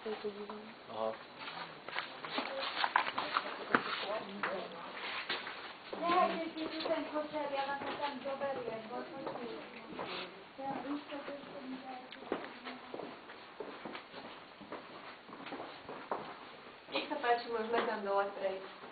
Aha. Nehajte si tu ten košer, ja vám to tam zoberiem. Nech sa páči, môžeme tam dole prejsť.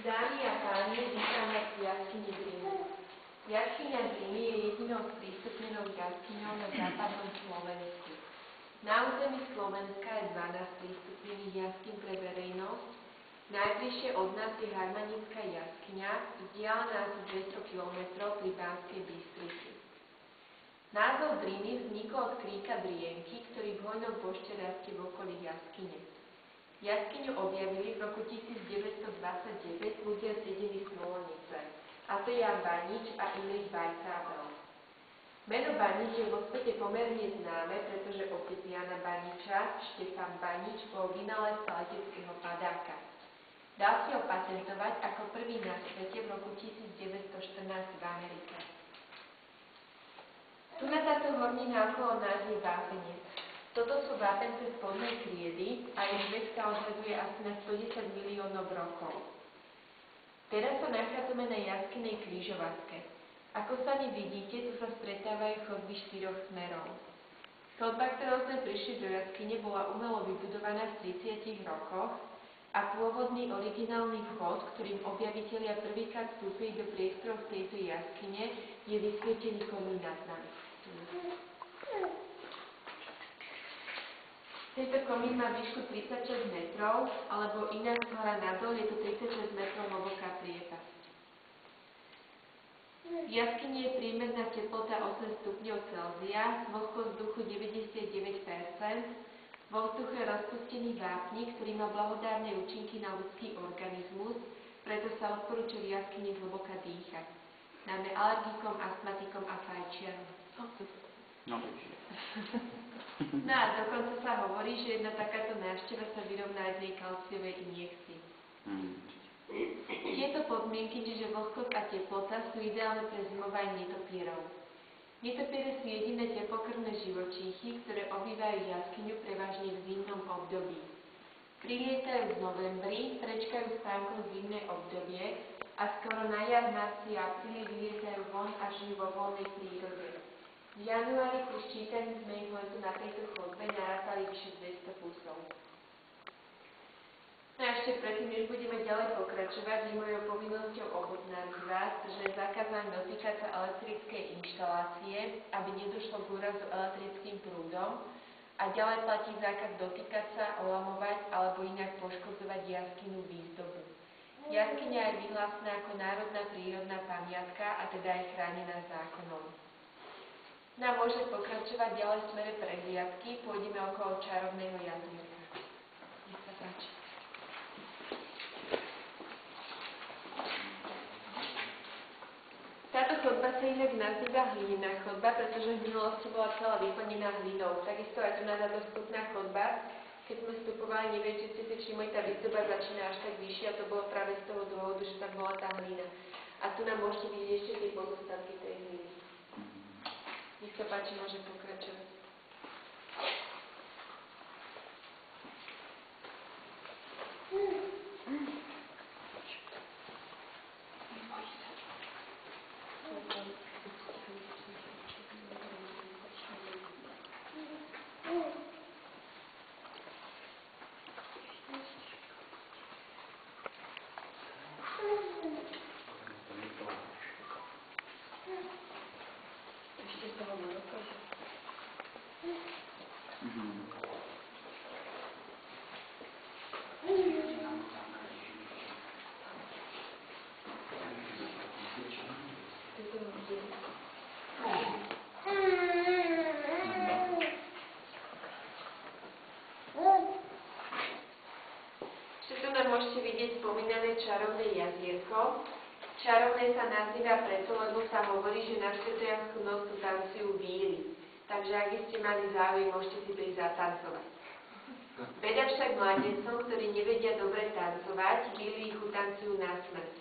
Dámy a páni, vítam vás v jaskyni Drímy. Jaskyňa Drímy je jedinou sprístupnenou jaskyňou na západnom Slovensku. Na území Slovenska je 12 sprístupnených jaskyň pre verejnosť. Najbližšie od nás je Harmanická jaskyňa, vzdialená asi 200 km pri Banskej Bystrici. Názov Drímy vznikol od kríka drienky, ktorý v hojnom počte rastie v okolí jaskyne. Jaskyňu objavili v roku 1929 ľudia z dediny Smolenice, a to Jan Banič a Imrich Weizsäbel. Meno Banič je vo svete pomerne známe, pretože otec Jana Baniča, Štefan Banič, bol vynálezca leteckého padáka. Dal si ho patentovať ako prvý na svete v roku 1914 v Amerike. Tu na táto hornina okolo nás je vápenec. Toto sú vápence spodnej triedy a ich vek sa odhaduje asi na 110 miliónov rokov. Teraz sa nachádzame na jaskynej križovatke. Ako sami vidíte, tu sa stretávajú chodby 4 smerov. Chodba, ktorou sme prišli do jaskyne, bola umelo vybudovaná v 30 rokoch a pôvodný originálny vchod, ktorým objavitelia prvýkrát vstúpili do priestorov tejto jaskyne, je vysvietený komín nad nami. Tento komín má výšku 36 metrov, alebo inak z hora nadol je to 36 metrov hlboká priepasť. V jaskyni je priemerná teplota 8 stupňov Celzia, vlhkosť vzduchu 99%, vo vzduchu je rozpustený vápnik, ktorý má blahodárne účinky na ľudský organizmus, preto sa odporúča v jaskyni zhlboka dýchať, najmä alergikom, astmatikom a fajčiarom. No a dokonca sa hovorí, že jedna takáto návšteva sa vyrovná jednej kalciovej injekcii. Tieto podmienky, čiže vlhkosť a teplota, sú ideálne pre zimovanie netopierov. Netopiere sú jediné teplokrvné živočíchy, ktoré obývajú jaskyňu prevažne v zimnom období. Prilietajú v novembri, prečkajú spánkom zimné obdobie a skoro na jar, marci a apríli vylietajú von a žijú vo voľnej prírode. V januári pri ščítaní sme ich len tu na tejto chodbe narátali vyše 200 kusov. No a ešte predtým, než budeme ďalej pokračovať, je mojou povinnosťou oboznámiť vás, že je zakázané dotýkať sa elektrickej inštalácie, aby nedošlo k úrazu elektrickým prúdom, a ďalej platí zákaz dotýkať sa, olamovať alebo inak poškodzovať jaskynnú výzdobu. Jaskyňa je vyhlásená ako národná prírodná pamiatka a teda je chránená zákonom. No a môže pokračovať ďalej v smere prehliadky, pôjdeme okolo čarovného jazierka. Nech sa páči. Táto chodba sa inak nazýva hlinená chodba, pretože v minulosti bola celá vyplnená hlinou. Takisto aj tu na táto vstupná chodba, keď sme vstupovali, neviem, či ste si všimli, tá výzdoba začína až tak vyššie a to bolo práve z toho dôvodu, že tam bola tá hlina. A tu nám môžete vidieť ešte tie pozostatky tej hliny. Nech sa páči, môže pokračovať. to vidieť. Všetko nám môžete vidieť spomínané čarovné jazierko. Čarovné sa nazýva preto, lebo sa hovorí, že na Štvrťansku noc tu tancujú víly. Takže ak by ste mali záujem, môžete si prísť zatancovať. Beda však mladencom, ktorí nevedia dobre tancovať, víly ich utancujú na smrť.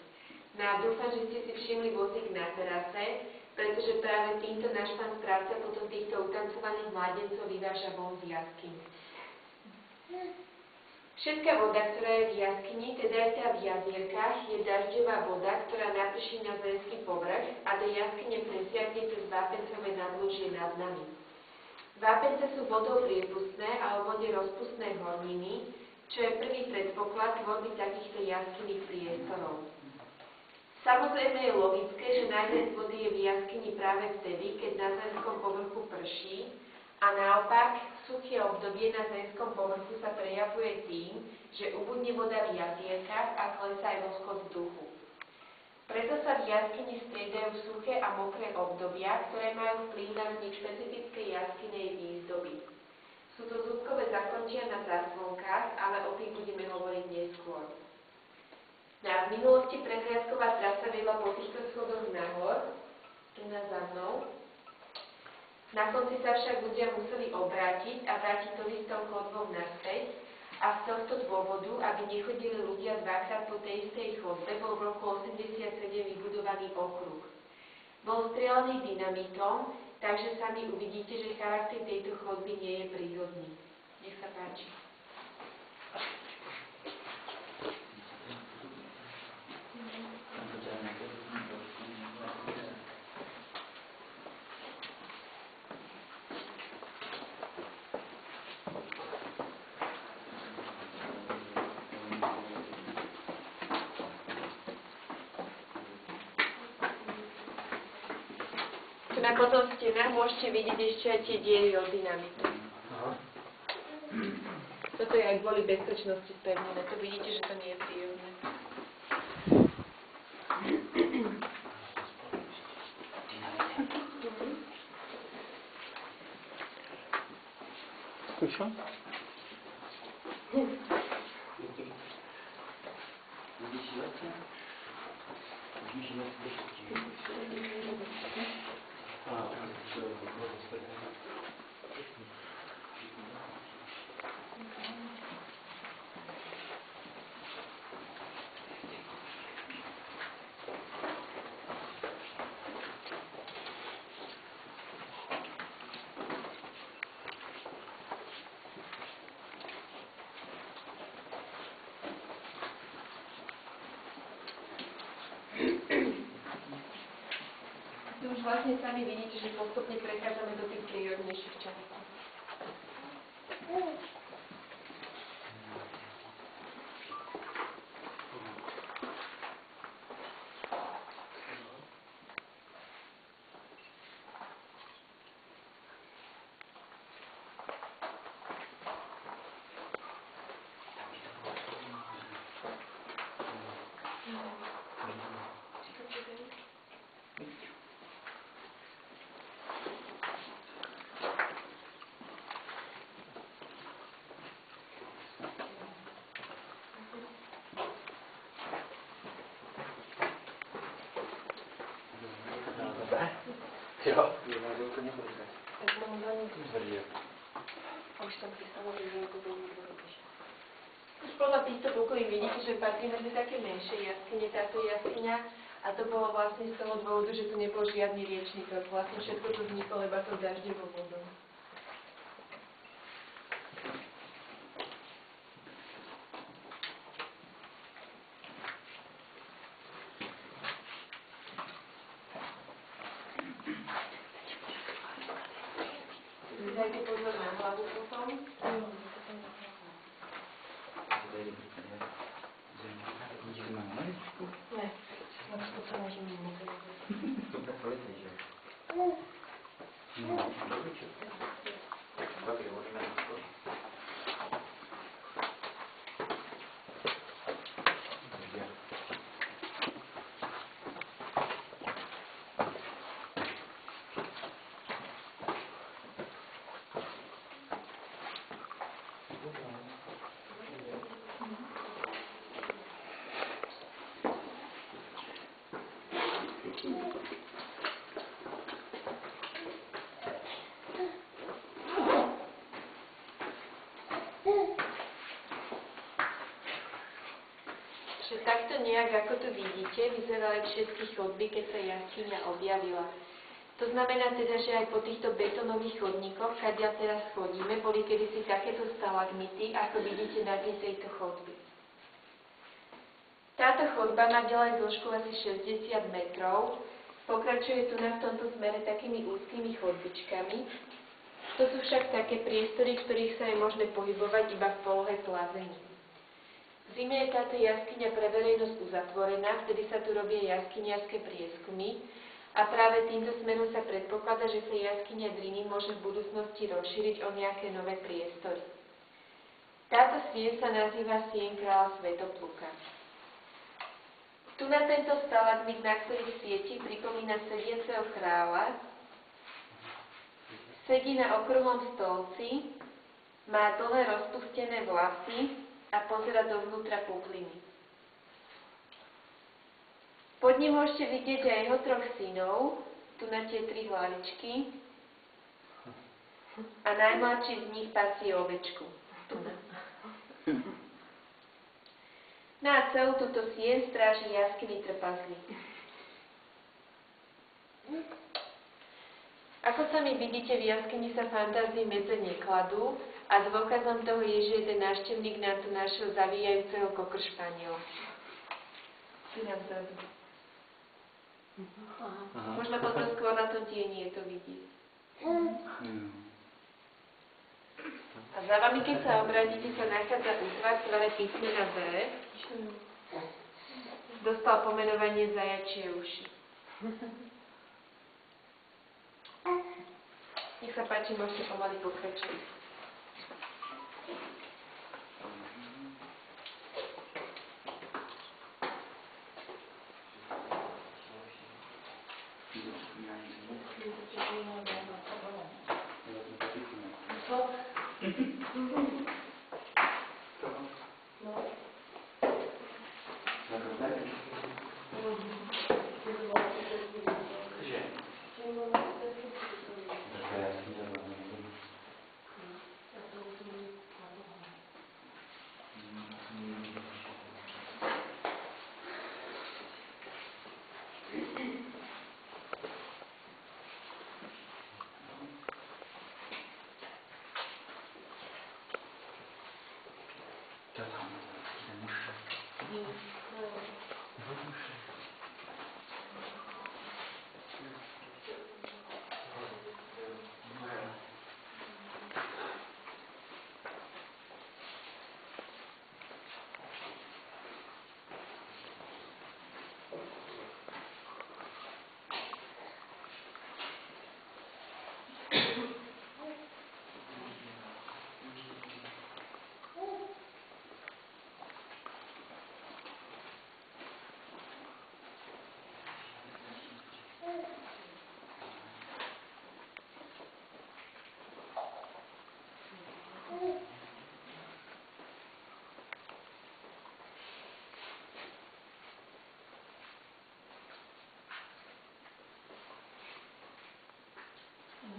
No a dúfam, že ste si všimli vozík na terase, pretože práve týmto náš pán správca potom týchto utancovaných mladencov vyváža von z jaskyne. Všetká voda, ktorá je v jaskyni, teda aj tá v jazierkách, je dažďová voda, ktorá naprší na zemský povrch a do jaskyne presiakne cez vápencové nadložie nad nami. Vápence sú vodou priepustné a o vode rozpustné horniny, čo je prvý predpoklad tvorby takýchto jaskyných priestorov. Samozrejme je logické, že najviac vody je v jaskyni práve vtedy, keď na zemskom povrchu prší, a naopak, suché obdobie na zemskom povrchu sa prejavuje tým, že ubudne voda v jazierkách a klesá aj vlhkosť vzduchu. Preto sa v jaskyni striedajú suché a mokré obdobia, ktoré majú vplyv na vznik špecifickej jaskynej výzdoby. Sú to zúbkové zakončia na zásvonkách, ale o tých budeme hovoriť neskôr. V minulosti prehliadková trasa viedla po týchto schodoch nahor, tu za mnou. Na konci sa však ľudia museli obrátiť a vrátiť to istou chodbou naspäť a z tohto dôvodu, aby nechodili ľudia dvakrát po tej istej chodbe, bol v roku 87 vybudovaný okruh. Bol strieľaný dynamitom, takže sami uvidíte, že charakter tejto chodby nie je prírodný. Nech sa páči. Na potom stenách môžete vidieť ešte aj tie diery od dynamitu. Toto je aj kvôli bezpečnosti spevnené. To vidíte, že to nie je prírodné. Skúšam? Tu už vlastne sami vidíte, že postupne prechádzame do tých prírodnejších častí. Jo. Tak mám za ním. Už som písala, že to bolo už podľa týchto bukovín vidíte, že patrí medzi také menšie jaskyne táto jaskyňa a to bolo vlastne z toho dôvodu, že tu nebol žiadny riečný tok. Vlastne všetko tu vzniklo iba tou dažďovou vodou. Dajte pozor na hlavu potom. Ne, to sa snažím To tak poleci, že? Dobre, môžeme na to. Že takto nejak, ako tu vidíte, vyzerali všetky chodby, keď sa jaskyňa objavila. To znamená teda, že aj po týchto betónových chodníkoch, kadiaľ teraz chodíme, boli kedysi takéto stalagmity, ako vidíte na tejto chodby. Táto chodba má ďalej dĺžku asi 60 metrov, pokračuje tu v tomto smere takými úzkými chodbičkami. To sú však také priestory, v ktorých sa je možné pohybovať iba v polohe plazení. V zime je táto jaskyňa pre verejnosť uzatvorená, vtedy sa tu robia jaskyniarske prieskumy a práve týmto smerom sa predpokladá, že sa jaskyňa Driny môže v budúcnosti rozšíriť o nejaké nové priestory. Táto sieň sa nazýva sieň kráľa Svätopluka. Tu na tento stalagmit, na ktorý svieti, pripomína sediaceho kráľa, sedí na okrúhlom stolci, má dlhé rozpustené vlasy a pozerá dovnútra pukliny. Pod ním môžete vidieť aj jeho 3 synov, tu na tie 3 hlavičky, a najmladší z nich pasie ovečku. Tu na. No a celú túto sieň stráži jaskyný trpaslík. Ako sami vidíte, v jaskyni sa fantázii medze nekladú a dôkazom toho je, že jeden návštevník nám tu našiel zavíjajúceho kokršpaniela. Tu nám vzadu. Možno potom skôr na tom tieni je to vidieť. A za vami, keď sa obrátite, sa nachádza útvar v tvare písmena V. Dostal pomenovanie zajačie uši. Nech sa páči, môžete pomaly pokračovať.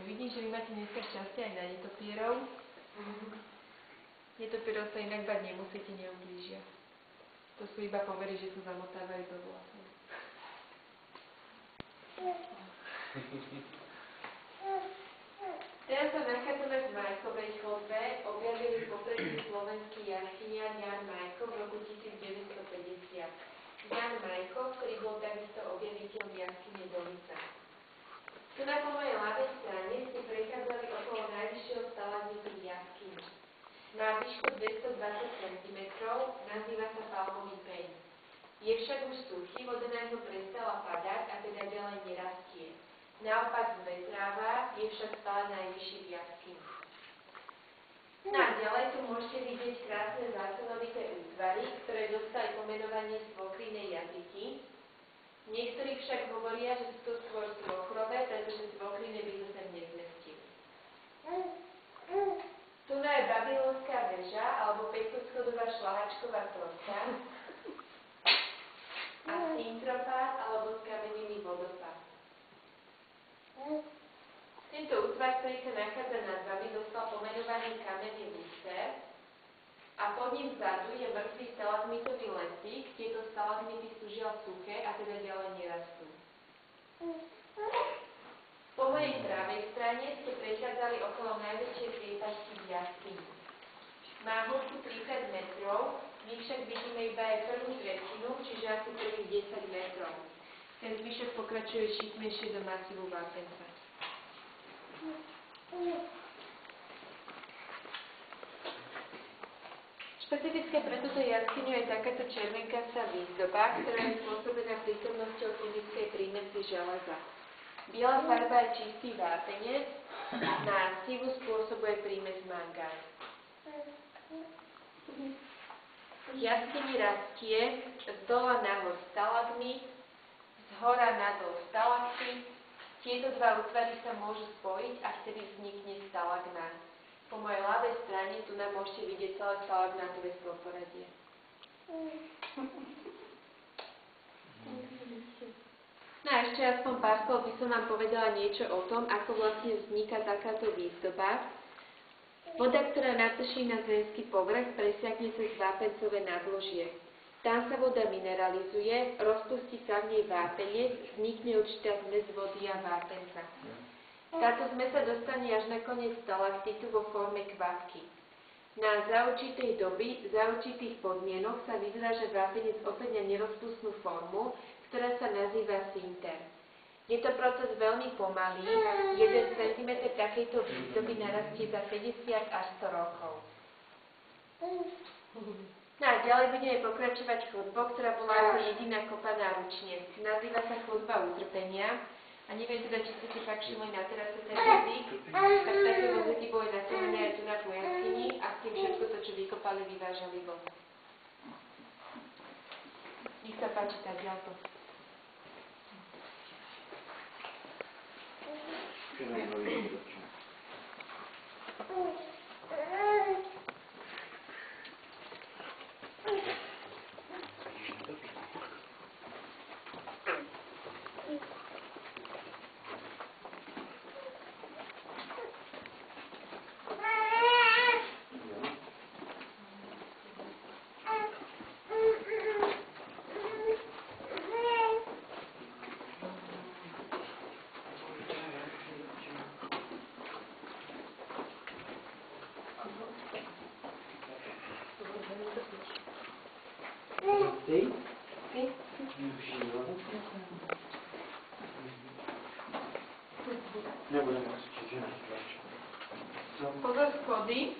Vidím, že vy máte dneska šťastie aj na netopierov. Netopierov sa inak bať nemusíte, neublížia. To sú iba povery, že sa zamotávajú do vlasov. Teraz sa nachádzame v Majkovej chodbe. Objavili popredný slovenský jaskyniar Jan Majko v roku 1950. Jan Majko, ktorý bol takisto objaviteľom jaskyne Dolica. Tu na po mojej ľavej strane ste prechádzali okolo najvyššieho stalagmitu v jaskyni. Má výšku 220 cm, nazýva sa palmový peň. Je však už suchý, voda na ňu prestala padať a teda ďalej nerastie. Naopak zvetráva, je však stále najvyšší v jaskyni. No a ďalej tu môžete vidieť krásne zásonovité útvary, ktoré dostali pomenovanie svokrinej jazyky. Niektorí však hovoria, že sú to skôr svochrové, pretože svokrine by sa sem nezmestili. Tu je babylonská väža alebo 5-schodová šlahačková trojka a syntropát alebo s kamenými vodami. vodopád. Tento útvar, ktorý sa nachádza nad vami, dostal pomenovaný kamenný úster a pod ním vzadu je mŕtvý stalagmitový lesík. Tieto stalagmity sú žiaľ suché a teda ďalej nerastú. Po mojej pravej strane ste prechádzali okolo najväčšej priepažky v jaskyni. Má hĺbku 30 metrov, my však vidíme iba aj prvú tretinu, čiže asi prvých 10 metrov. Ten zvyšok pokračuje šikmejšie do masívu vápenca. Špecifické pre túto jaskyňu je takáto červenkastá výzdoba, ktorá je spôsobená prítomnosťou chemickej prímesi železa. Biela farba je čistý vápenec, na sivu spôsobuje prímes mangánu. V jaskyni rastie z dola nahor stalagmit, z hora nadol stalaktit. Tieto dva útvary sa môžu spojiť a vtedy vznikne stalagnát. Po mojej ľavej strane tu nám môžete vidieť celé stalagnátové stĺporadie. No a ešte aspoň pár slov by som vám povedala niečo o tom, ako vlastne vzniká takáto výzdoba. Voda, ktorá naprší na zemský povrch, presiakne cez vápencové nadložie. Tam sa voda mineralizuje, rozpustí sa v nej vápenec, vznikne určitá zmes vody a vápenca. Táto zmes sa dostane až na koniec stalaktitu vo forme kvapky. Za určitej doby, za určitých podmienok sa vyzráža vápenec opäť na nerozpustnú formu, ktorá sa nazýva sinter. Je to proces veľmi pomalý, 1 cm takejto výzdoby narastie za 50 až 100 rokov. No a ďalej budeme pokračovať chodbou, ktorá bola ako jediná kopaná ručne. Nazýva sa chodba utrpenia. A neviem teda, či ste si fakt všimli na terase ten vozík, tak také vozíky boli nastavené aj tu na po jaskyni a s tým všetko to, čo vykopali, vyvážali von. Nech sa páči tá ďalko. Ty? Ty? Nebudem křičet, že ne? Pozor schody.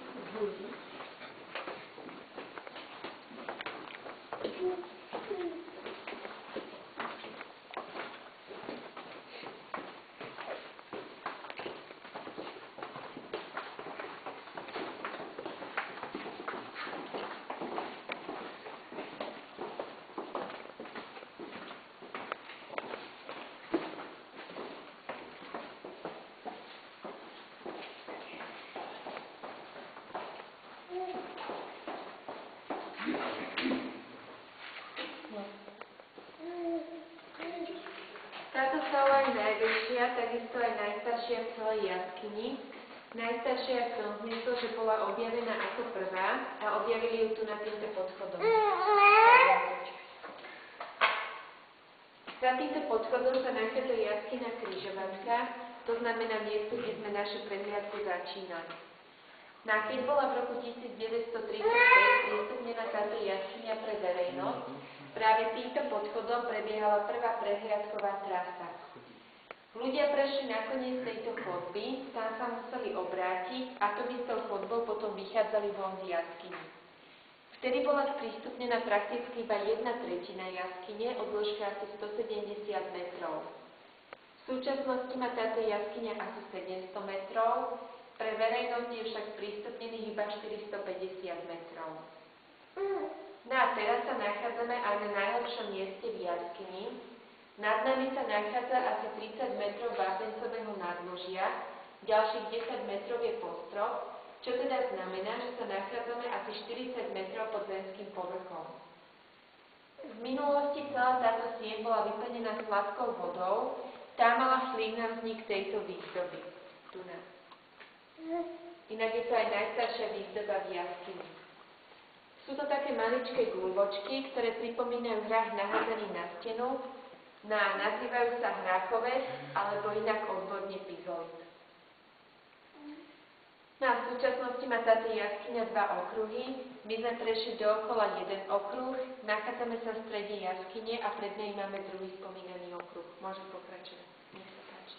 Táto sala je najväčšia, takisto aj najstaršia v celej jaskyni. Najstaršia v tom zmysle, že bola objavená ako prvá a objavili ju tu na týmto podchodom. Za týmto podchodom sa nachádza jaskyňa Križovatka, to znamená miesto, kde sme našu prehliadku začínali. Keď bola v roku 1935 prístupnená táto jaskyňa pre verejnosť, práve týmto podchodom prebiehala prvá prehliadková trasa. Ľudia prešli na koniec tejto chodby, tam sa museli obrátiť a to istou chodbou potom vychádzali von z jaskyne. Vtedy bola sprístupnená prakticky iba 1/3 jaskyne o dĺžke asi 170 metrov. V súčasnosti má táto jaskyňa asi 700 metrov, pre verejnosť je však sprístupnených iba 450 metrov. No a teraz sa nachádzame aj na najhlbšom mieste v jaskyni. Nad nami sa nachádza asi 30 metrov vápencového nadložia, ďalších 10 metrov je postrop, čo teda znamená, že sa nachádzame asi 40 metrov pod zemským povrchom. V minulosti celá táto sieň bola vyplnená sladkou vodou, tá mala vplyv na vznik tejto výzdoby. Tu na. Inak je to aj najstaršia výzdoba v jaskyni. Sú to také maličké guľvočky, ktoré pripomínajú hrách nahádzaný na stenu, nazývajú sa hrákové, alebo inak odborne pizolit. No a v súčasnosti má táto jaskyňa 2 okruhy. My sme prešli dookola jeden okruh, nachádzame sa v strede jaskyne a pred nej máme druhý spomínaný okruh. Môžem pokračovať. Nech sa páči.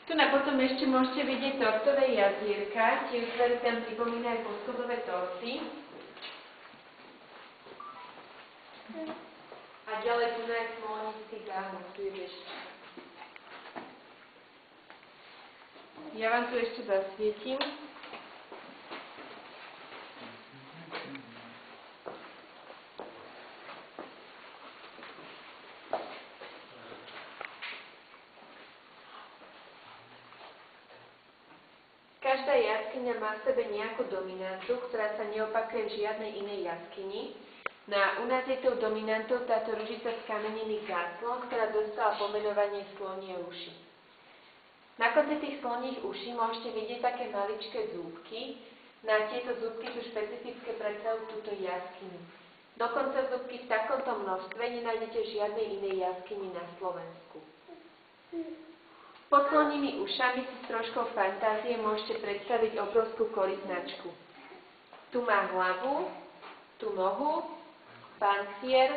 Tu na potom ešte môžete vidieť tortové jazierka, tie ktoré tam pripomínajú poschodové torty. A ďalej tu na je Smolnický zámok, tu je ešte. Ja vám tu ešte zasvietím. Každá jaskyňa má v sebe nejakú dominantu, ktorá sa neopakuje v žiadnej inej jaskyni. U nás je tou dominantou táto ružica z kameniny gáclo, ktorá dostala pomenovanie slonie uši. Na konci tých sloních uší môžete vidieť také maličké zúbky. Tieto zúbky sú špecifické pre celú túto jaskyňu. Dokonca zúbky v takomto množstve nenájdete v žiadnej inej jaskyni na Slovensku. Pod slonými ušami si s troškou fantázie môžete predstaviť obrovskú korytnačku. Tu má hlavu, tu nohu, pancier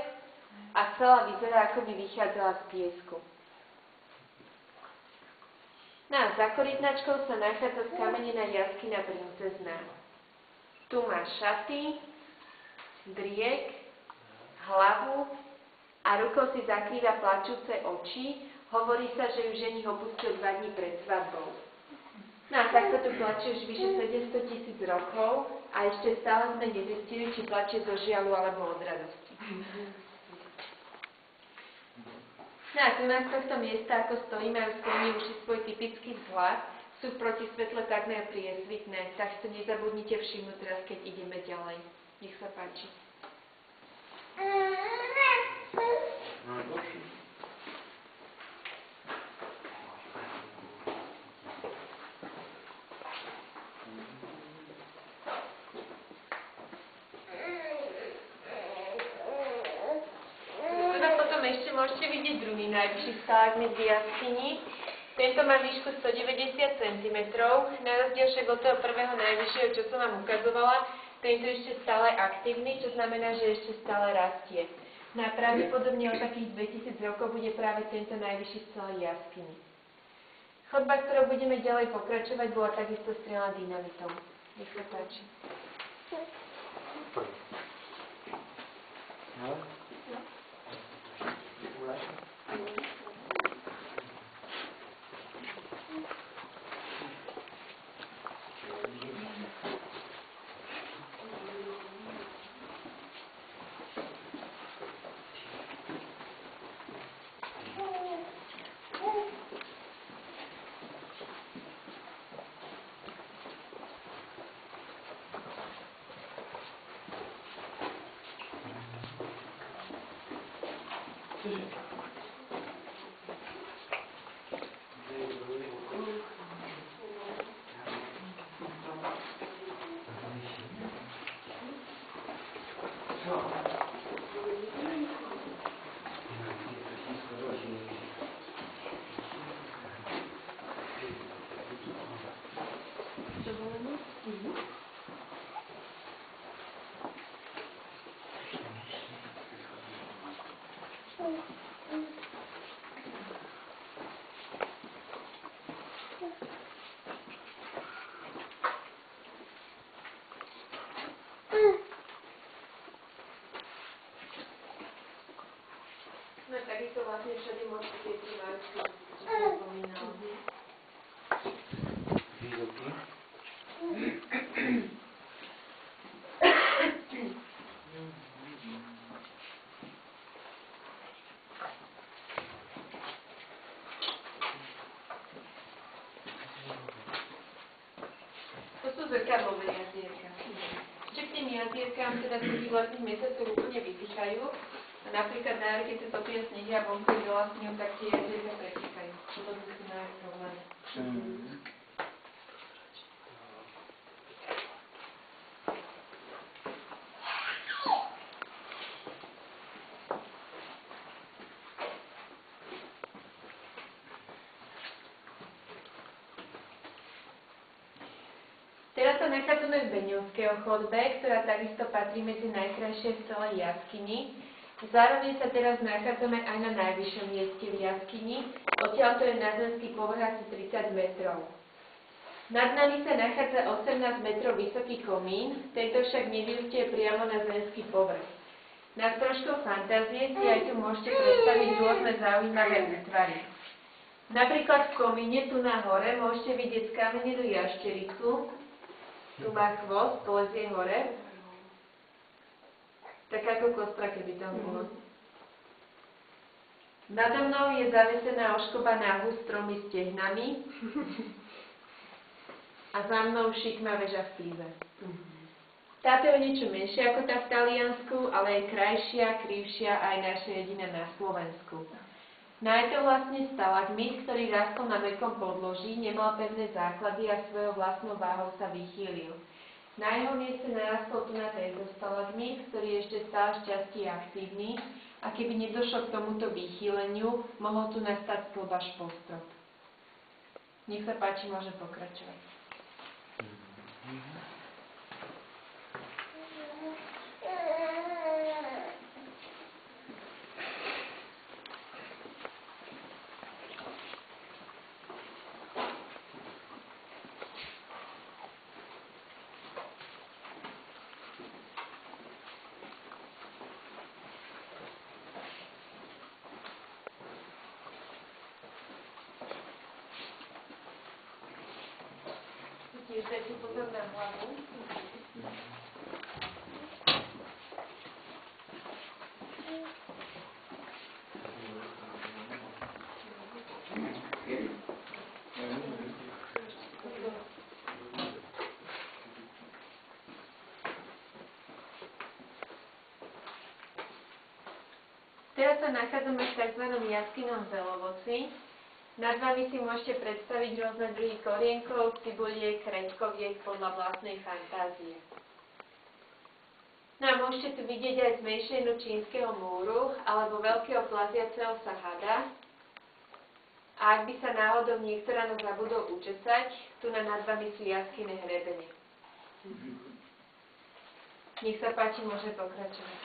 a celá vyzerá, ako by vychádzala z piesku. Za korytnačkou sa nachádza skamenená jaskyňa princezná. Tu má šaty, driek, hlavu a rukou si zakrýva plačúce oči. Hovorí sa, že ju ženich opustil 2 dní pred svadbou. A takto tu plače už vyše 700 000 rokov a ešte stále sme nezistili, či plače zo žialu alebo od radosti. A tu na tohto miesta, ako stojí, majú skloní už svoj typický vzhľad, sú proti svetle takmer priesvitné, tak si to nezabudnite všimnúť teraz, keď ideme ďalej. Nech sa páči. Ešte môžete vidieť druhý najvyšší stalagmit v jaskyni. Tento má výšku 190 cm, na rozdiel však od toho prvého najvyššieho, čo som vám ukazovala, tento je ešte stále aktívny, čo znamená, že ešte stále rastie. Pravdepodobne o takých 2000 rokov bude práve tento najvyšší v celej jaskyni. Chodba, ktorou budeme ďalej pokračovať, bola takisto strelená dynamitom. Nech sa páči. vlastne všade môžete tie trvárky, čo som spomínala. Výroky. To sú zrkadlové jazierka. Ešte k tým jazierkám, teda z tých letných mesiacov úplne vysychajú. A napríklad na jar, keď sa topia snehy a vonku je veľa snehu, tak tie jazierka presychajú. Toto sú najviac problémy. Teraz sa nachádzame v Beňovského chodbe, ktorá takisto patrí medzi najkrajšie v celej jaskyni. Zároveň sa teraz nachádzame aj na najvyššom mieste v jaskyni, odtiaľto je nadzemský povrch asi 30 metrov. Nad nami sa nachádza 18 metrov vysoký komín, tento však nevyústie priamo na zemský povrch. Na trošku fantázie si aj tu môžete predstaviť rôzne zaujímavé útvary. Napríklad v komíne tu na hore môžete vidieť skamenenú jaštericu. Tu má chvost, polezie hore. Tak ako kostra, keby tam bolo. Nado mnou je zavesená oškobaná hus s 3 stehnami. A za mnou šikma väža v Píze. Táto je niečo menšia ako tá v Taliansku, ale je krajšia, krivšia a aj naša jediná na Slovensku. No je to vlastne stalagmit, ktorý rastol na mäkkom podloží, nemal pevné základy a svojou vlastnou váhou sa vychýlil. Na jeho mieste narastol tu na tento stalagmit, ktorý je ešte stále šťastí aktívny a keby nedošlo k tomuto vychýleniu, mohol tu nastať sklb až po strop. Nech sa páči, môže pokračovať. Tiež dajte pozor na hlavu. Teraz sa nachádzame v tzv. Jaskynom zelovoci. Nad vami si môžete predstaviť rôzne druhy korienkov, cibuliek, krenkoviek podľa vlastnej fantázie. No a môžete tu vidieť aj zmenšenú čínskeho múru alebo veľkého plaziaceho sa hada. A ak by sa náhodou niekto ráno zabudol učesať, tu nad vami sú jaskyné hrebene. Nech sa páči, môže pokračovať.